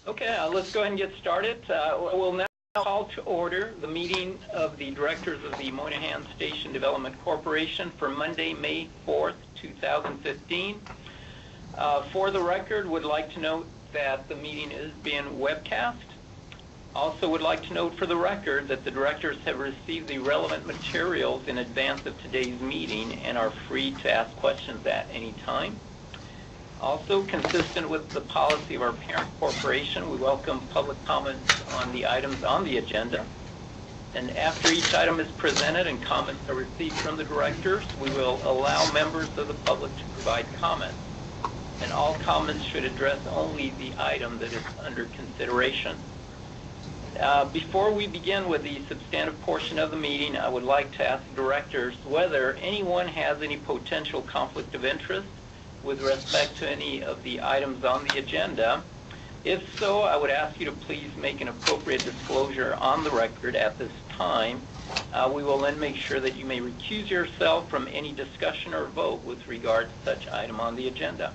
Okay, let's go ahead and get started. We'll now call to order the meeting of the directors of the Moynihan Station Development Corporation for Monday, May 4th, 2015. For the record, would like to note that the meeting is being webcast. Also would like to note for the record that the directors have received the relevant materials in advance of today's meeting and are free to ask questions at any time. Also, consistent with the policy of our parent corporation, we welcome public comments on the items on the agenda. And after each item is presented and comments are received from the directors, we will allow members of the public to provide comments. And all comments should address only the item that is under consideration. Before we begin with the substantive portion of the meeting, I would like to ask the directors whether anyone has any potential conflict of interest with respect to any of the items on the agenda. If so, I would ask you to please make an appropriate disclosure on the record at this time. We will then make sure that you may recuse yourself from any discussion or vote with regard to such item on the agenda.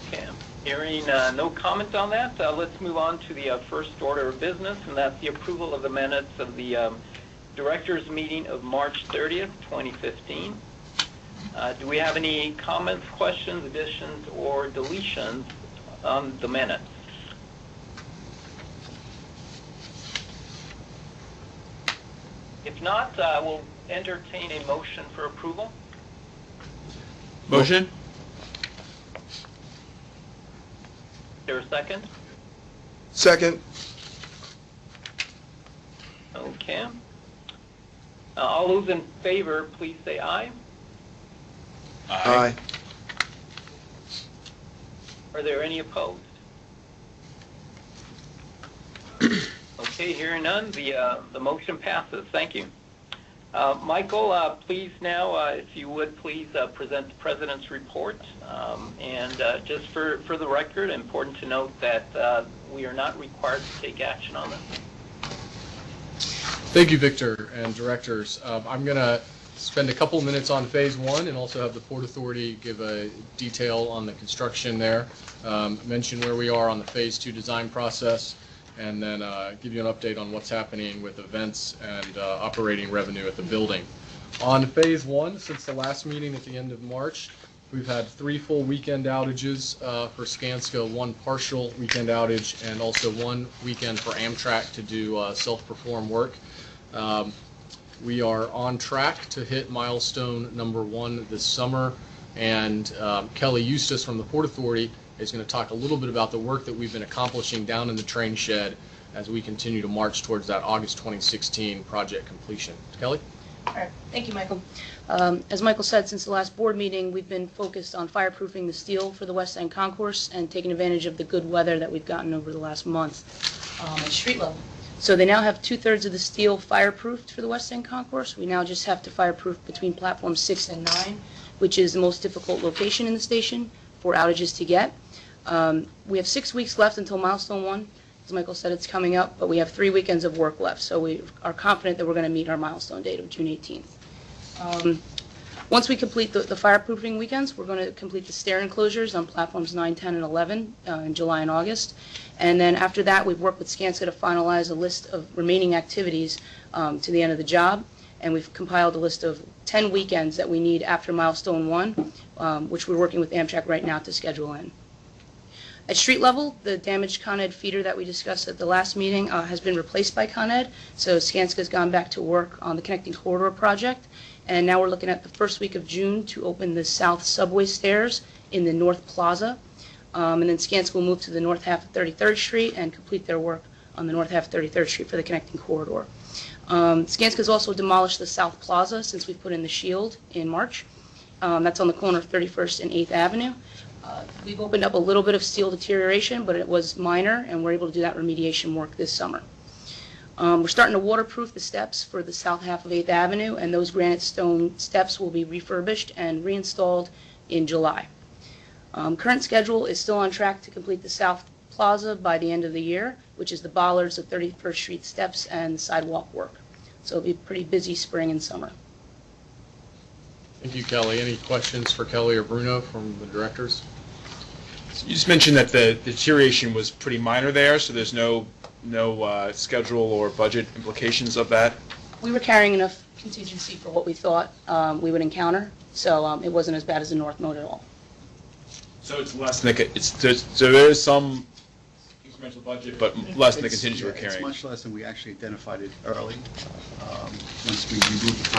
Okay, hearing no comment on that, let's move on to the first order of business, and that's the approval of the minutes of the Directors meeting of March 30th, 2015. Do we have any comments, questions, additions, or deletions on the minutes? If not, we'll entertain a motion for approval. Motion. Is there a second? Second. Okay. All those in favor, please say aye. Aye. Are there any opposed? Okay, hearing none, the motion passes. Thank you. Michael, please now, if you would, please present the President's report. And just for the record, important to note that we are not required to take action on this. Thank you, Victor and directors. I'm going to spend a couple minutes on Phase 1 and also have the Port Authority give a detail on the construction there, mention where we are on the Phase 2 design process, and then give you an update on what's happening with events and operating revenue at the building. On Phase 1, since the last meeting at the end of March, we've had 3 full weekend outages for Skanska, 1 partial weekend outage, and also 1 weekend for Amtrak to do self-perform work. We are on track to hit milestone number 1 this summer, and Kelly Eustace from the Port Authority is going to talk a little bit about the work that we've been accomplishing down in the train shed as we continue to march towards that August 2016 project completion. Kelly? All right. Thank you, Michael. As Michael said, since the last board meeting, we've been focused on fireproofing the steel for the West End Concourse and taking advantage of the good weather that we've gotten over the last month at street level. So they now have 2/3 of the steel fireproofed for the West End Concourse. We now just have to fireproof between platforms 6 and 9, which is the most difficult location in the station for outages to get. We have 6 weeks left until milestone 1. As Michael said, it's coming up, but we have 3 weekends of work left, so we are confident that we're going to meet our milestone date of June 18th. Once we complete the fireproofing weekends, we're going to complete the stair enclosures on platforms 9, 10, and 11 in July and August. And then after that, we've worked with Skanska to finalize a list of remaining activities to the end of the job. And we've compiled a list of 10 weekends that we need after milestone 1, which we're working with Amtrak right now to schedule in. At street level, the damaged Con Ed feeder that we discussed at the last meeting has been replaced by Con Ed. So Skanska's gone back to work on the Connecting Corridor project. And now we're looking at the first week of June to open the south subway stairs in the North Plaza. And then Skanska will move to the north half of 33rd Street and complete their work on the north half of 33rd Street for the Connecting Corridor. Skanska's also demolished the South Plaza since we put in the shield in March. That's on the corner of 31st and 8th Avenue. We've opened up a little bit of steel deterioration, but it was minor, and we're able to do that remediation work this summer. We're starting to waterproof the steps for the south half of 8th Avenue, and those granite stone steps will be refurbished and reinstalled in July. Current schedule is still on track to complete the South Plaza by the end of the year, which is the bollards of 31st Street steps and sidewalk work. So it'll be a pretty busy spring and summer. Thank you, Kelly. Any questions for Kelly or Bruno from the directors? You just mentioned that the deterioration was pretty minor there, so there's no schedule or budget implications of that? We were carrying enough contingency for what we thought we would encounter, so it wasn't as bad as the North Node at all. So it's less than so there is some incremental budget, but less than the contingency we're carrying. It's much less than we actually identified it early. Once we removed the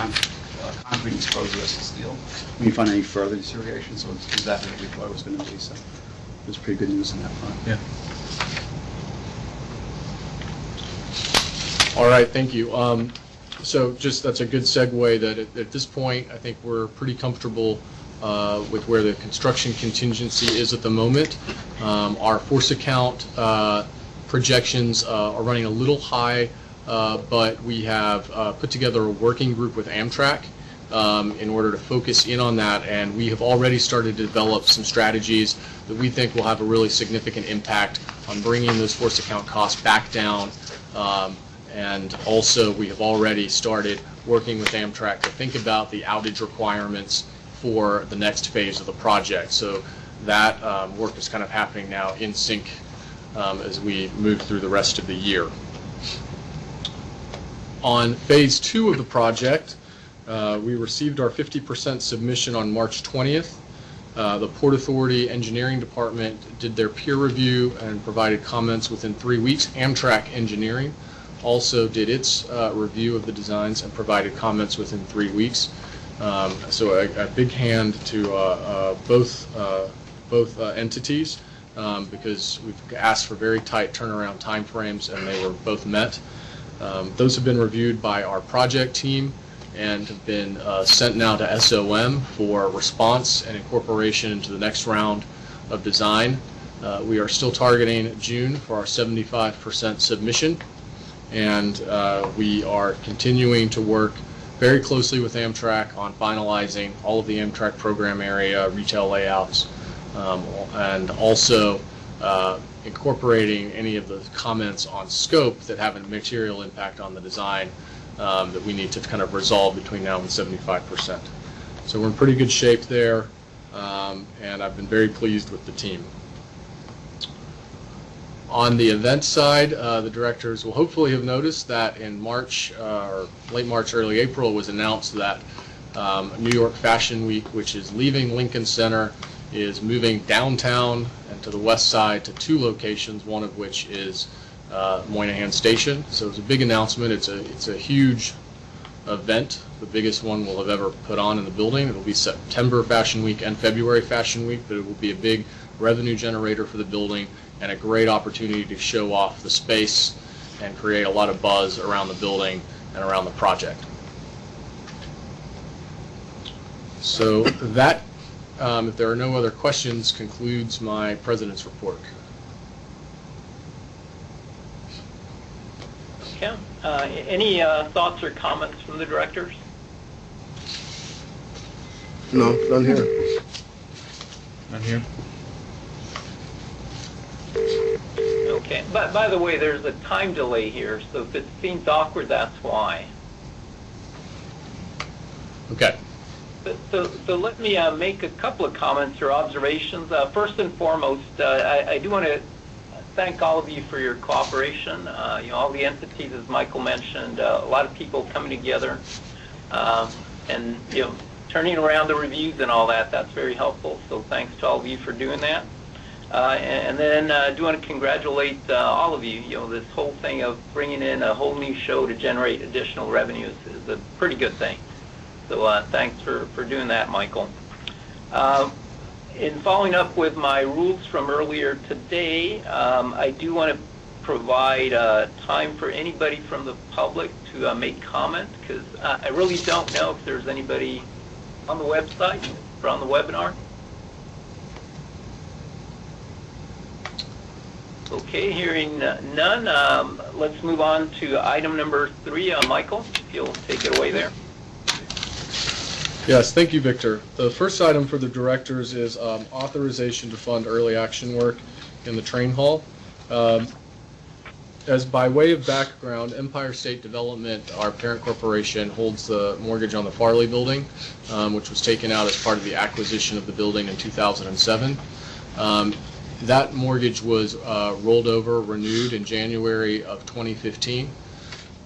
concrete exposed the rest of the steel, we didn't find any further deterioration, so it's exactly what we thought it was going to be. So it was pretty good news on that front. Yeah. All right, thank you. So just that's a good segue that at this point, I think we're pretty comfortable with where the construction contingency is at the moment. Our force account projections are running a little high, but we have put together a working group with Amtrak in order to focus in on that, and we have already started to develop some strategies that we think will have a really significant impact on bringing those force account costs back down. And also, we have already started working with Amtrak to think about the outage requirements for the next phase of the project. So that work is kind of happening now in sync as we move through the rest of the year. On phase 2 of the project, we received our 50% submission on March 20th. The Port Authority Engineering Department did their peer review and provided comments within 3 weeks. Amtrak Engineering also did its review of the designs and provided comments within 3 weeks. So a big hand to both entities because we've asked for very tight turnaround timeframes, and they were both met. Those have been reviewed by our project team and have been sent now to SOM for response and incorporation into the next round of design. We are still targeting June for our 75% submission, and we are continuing to work very closely with Amtrak on finalizing all of the Amtrak program area retail layouts, and also incorporating any of the comments on scope that have a material impact on the design that we need to kind of resolve between now and 75%. So we're in pretty good shape there, and I've been very pleased with the team. On the event side, the directors will hopefully have noticed that in March, or late March, early April, it was announced that New York Fashion Week, which is leaving Lincoln Center, is moving downtown and to the west side to 2 locations, one of which is Moynihan Station. So it's a big announcement. It's a huge event, the biggest one we'll have ever put on in the building. It'll be September Fashion Week and February Fashion Week, but it will be a big revenue generator for the building and a great opportunity to show off the space and create a lot of buzz around the building and around the project. So that, if there are no other questions, concludes my President's report. Okay. Any thoughts or comments from the directors? No, none here. None here. Okay. But by the way, there's a time delay here, so if it seems awkward, that's why. Okay. So let me make a couple of comments or observations. First and foremost, I do want to thank all of you for your cooperation. All the entities, as Michael mentioned, a lot of people coming together, and turning around the reviews and all that. That's very helpful. So thanks to all of you for doing that. And then I do want to congratulate all of you. This whole thing of bringing in a whole new show to generate additional revenues is a pretty good thing. So thanks for doing that, Michael. In following up with my rules from earlier today, I do want to provide time for anybody from the public to make comment, because I really don't know if there's anybody on the website or on the webinar. Okay, hearing none, let's move on to item number 3. Michael, if you'll take it away there. Yes, thank you, Victor. The first item for the directors is authorization to fund early action work in the train hall. As by way of background, Empire State Development, our parent corporation, holds the mortgage on the Farley building, which was taken out as part of the acquisition of the building in 2007. That mortgage was rolled over, renewed in January of 2015.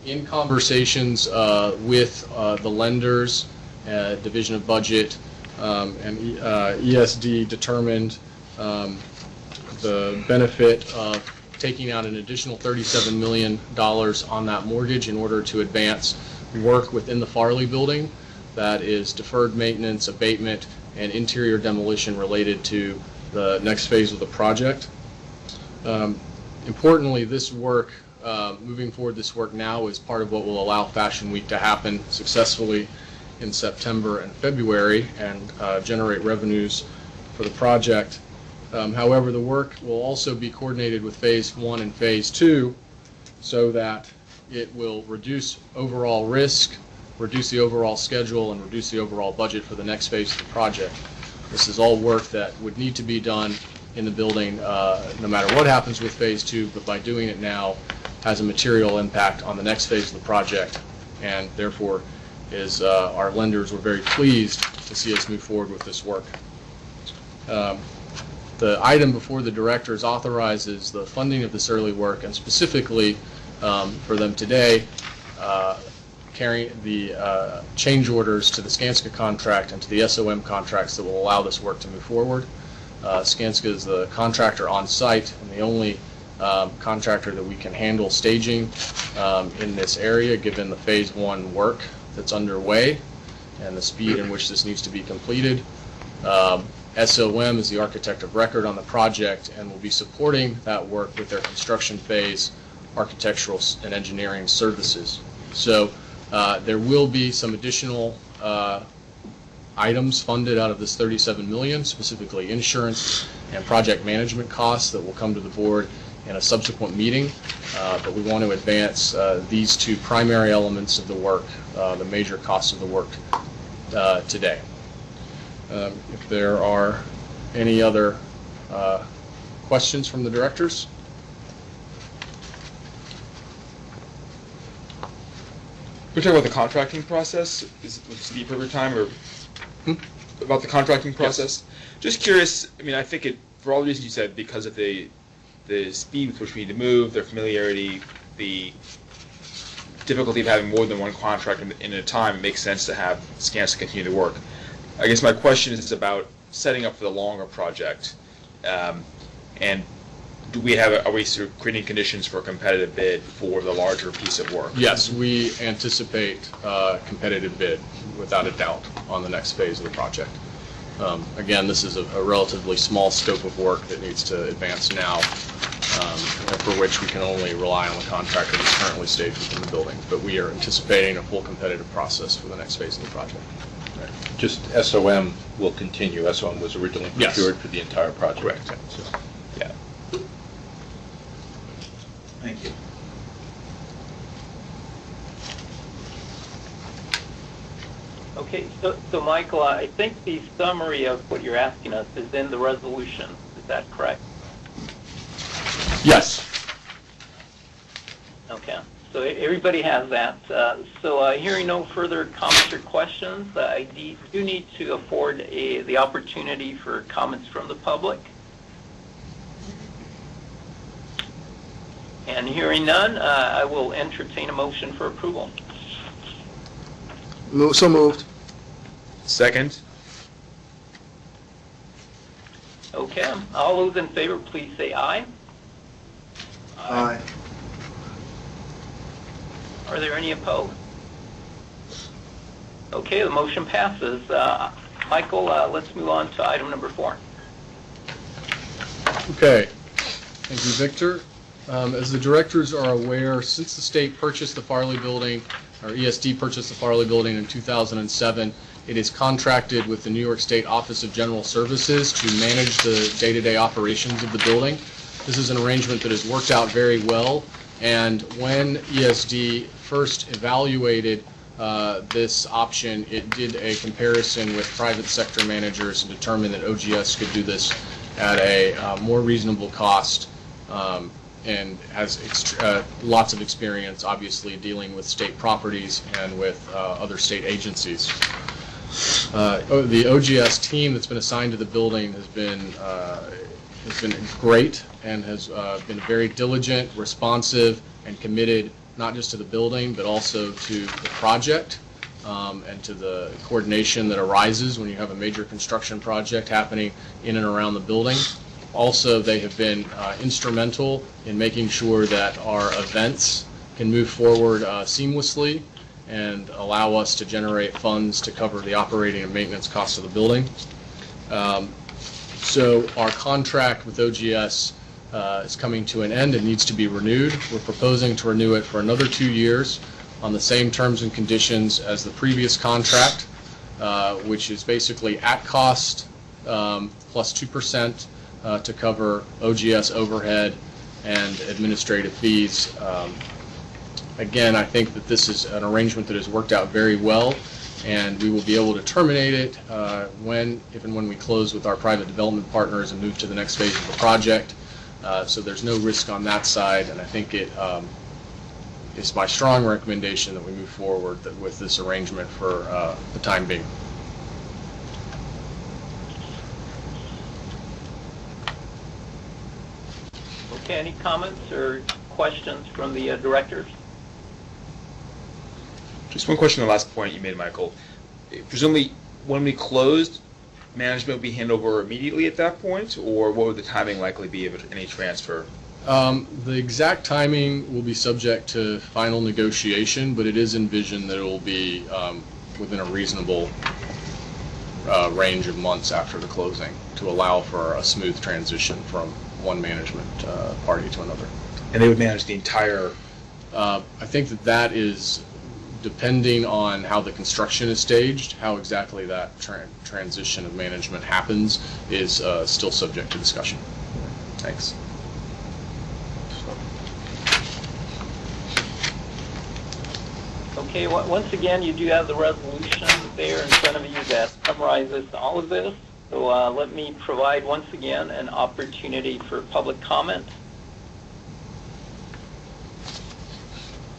In conversations with the lenders, Division of Budget, and ESD determined the benefit of taking out an additional $37 million on that mortgage in order to advance work within the Farley building that is deferred maintenance, abatement, and interior demolition related to the next phase of the project. Importantly, this work, moving forward, this work now is part of what will allow Fashion Week to happen successfully in September and February and generate revenues for the project. However, the work will also be coordinated with Phase 1 and Phase 2 so that it will reduce overall risk, reduce the overall schedule, and reduce the overall budget for the next phase of the project. This is all work that would need to be done in the building no matter what happens with Phase 2, but by doing it now has a material impact on the next phase of the project, and therefore our lenders were very pleased to see us move forward with this work. The item before the directors authorizes the funding of this early work, and specifically for them today, carrying the change orders to the Skanska contract and to the SOM contracts that will allow this work to move forward. Skanska is the contractor on site and the only contractor that we can handle staging in this area given the Phase 1 work that's underway and the speed in which this needs to be completed. SOM is the architect of record on the project and will be supporting that work with their construction phase architectural and engineering services. So there will be some additional items funded out of this $37 million, specifically insurance and project management costs that will come to the board in a subsequent meeting, but we want to advance these two primary elements of the work, the major costs of the work today. If there are any other questions from the directors? We're talking about the contracting process. Is Steve over time or about the contracting process? Yes. Just curious. I mean, I think for all the reasons you said, because of the speed with which we need to move, their familiarity, the difficulty of having more than one contract in a time, it makes sense to have Skanska continue to work. I guess my question is about setting up for the longer project, and are we sort of creating conditions for a competitive bid for the larger piece of work? Yes, we anticipate a competitive bid without a doubt on the next phase of the project. Again, this is a relatively small scope of work that needs to advance now, for which we can only rely on the contractor that's currently staged within the building. But we are anticipating a full competitive process for the next phase of the project. Just SOM will continue. SOM was originally procured for the entire project. Correct. So, Yeah. Thank you. Okay, so Michael, I think the summary of what you're asking us is in the resolution. Is that correct? Yes. Okay, so everybody has that. So hearing no further comments or questions, I do need to afford the opportunity for comments from the public. And hearing none, I will entertain a motion for approval. So moved. Second. Okay, all those in favor, please say aye. Aye. Are there any opposed? Okay, the motion passes. Michael, let's move on to item number 4. Okay. Thank you, Victor. As the directors are aware, since the state purchased the Farley building, or ESD purchased the Farley building in 2007, it is contracted with the New York State Office of General Services to manage the day-to-day operations of the building. This is an arrangement that has worked out very well, and when ESD first evaluated this option, it did a comparison with private sector managers and determined that OGS could do this at a more reasonable cost and has lots of experience, obviously, dealing with state properties and with other state agencies. The OGS team that's been assigned to the building has been great and has been very diligent, responsive, and committed not just to the building but also to the project and to the coordination that arises when you have a major construction project happening in and around the building. Also, they have been instrumental in making sure that our events can move forward seamlessly and allow us to generate funds to cover the operating and maintenance costs of the building. So our contract with OGS is coming to an end and needs to be renewed. We're proposing to renew it for another 2 years on the same terms and conditions as the previous contract, which is basically at cost plus 2% to cover OGS overhead and administrative fees. Again, I think that this is an arrangement that has worked out very well, and we will be able to terminate it if and when we close with our private development partners and move to the next phase of the project. So there's no risk on that side, and I think it's my strong recommendation that we move forward with this arrangement for the time being. Okay, any comments or questions from the directors? Just one question on the last point you made, Michael. Presumably, when we closed, management would be handed over immediately at that point, or what would the timing likely be of any transfer? The exact timing will be subject to final negotiation, but it is envisioned that it will be within a reasonable range of months after the closing to allow for a smooth transition from one management party to another. And they would manage the entire... I think that is depending on how the construction is staged. How exactly that transition of management happens is still subject to discussion. Thanks. Okay, once again, you do have the resolution there in front of you that summarizes all of this. So let me provide once again an opportunity for public comment.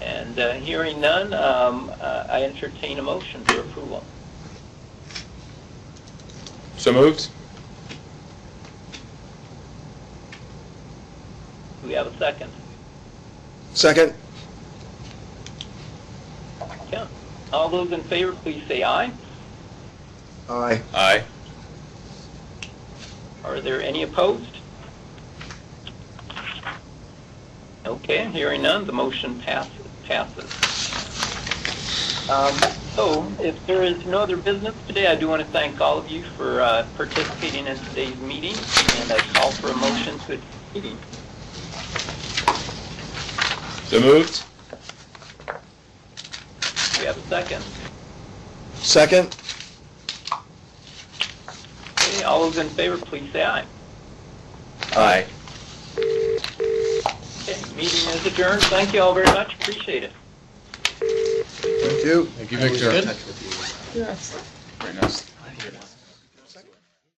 And hearing none, I entertain a motion for approval. So moved. Do we have a second? Second. Yeah. All those in favor, please say aye. Aye. Aye. Are there any opposed? Okay, hearing none, the motion passes. So, if there is no other business today, I do want to thank all of you for participating in today's meeting, and I call for a motion to adjourn the meeting. So moved. Do we have a second? Second. Okay, all those in favor, please say aye. Aye. Okay, meeting is adjourned. Thank you all very much. Appreciate it. Thank you. Thank you, Victor. Touch with you. Very nice.